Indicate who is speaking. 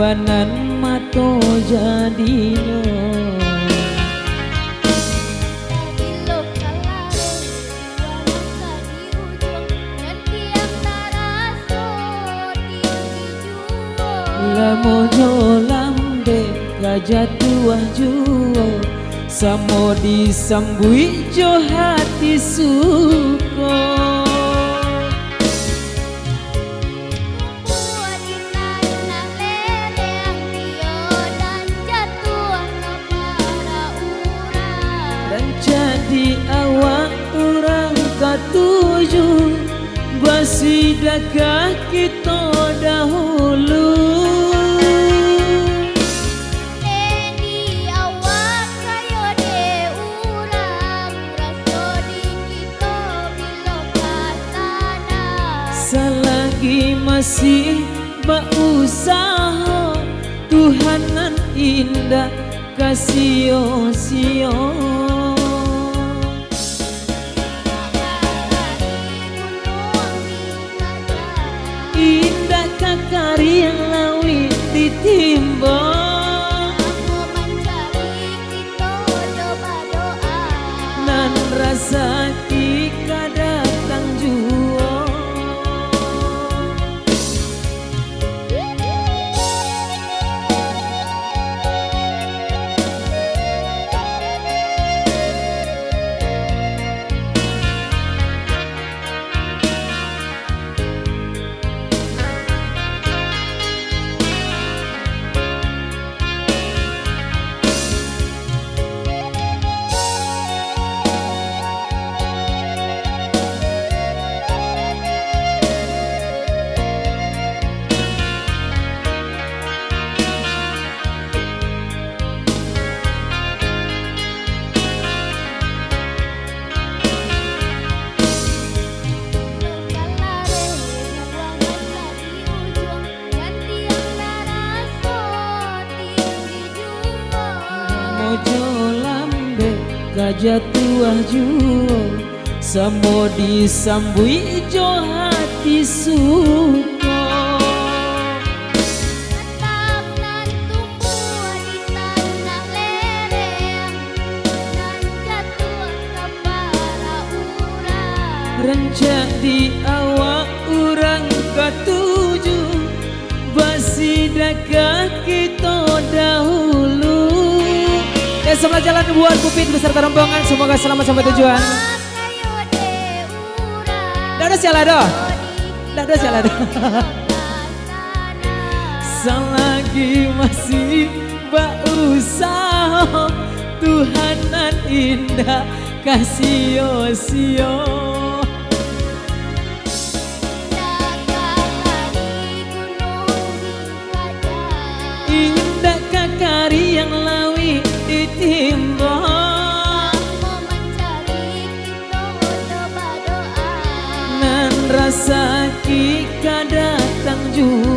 Speaker 1: banan mato jadino. Lamojo lambe kajatuah juo, samo disambui jo hati suko. Dan jadi awak orang katuju, basidakah kita dahulu. Selagi masih berusaha, Tuhanan indah kasih-sio. Indah kakari yang lawi ditimba.
Speaker 2: Aku mencari kita doa-doa,
Speaker 1: Nan rasa tika datang jua. Mojo lambe kajatuah juo, samo disambui jo hati suko.
Speaker 2: Atap nan tumbuh di tanah lereng, nan jatuh ke para urang.
Speaker 1: Rencak di awak orang katuju, basidakah kita dahulu. Sebelah jalan buat Pupit beserta rombongan, semoga selamat sampai tujuan. Dadah sialado, dadah sialado. Selagi masih berusaha, Tuhanan indah kasih-sio. Indah kakari yang lawi ditimba.
Speaker 2: Aku mencari kita doa-doa,
Speaker 1: Nan rasa kika datang jua.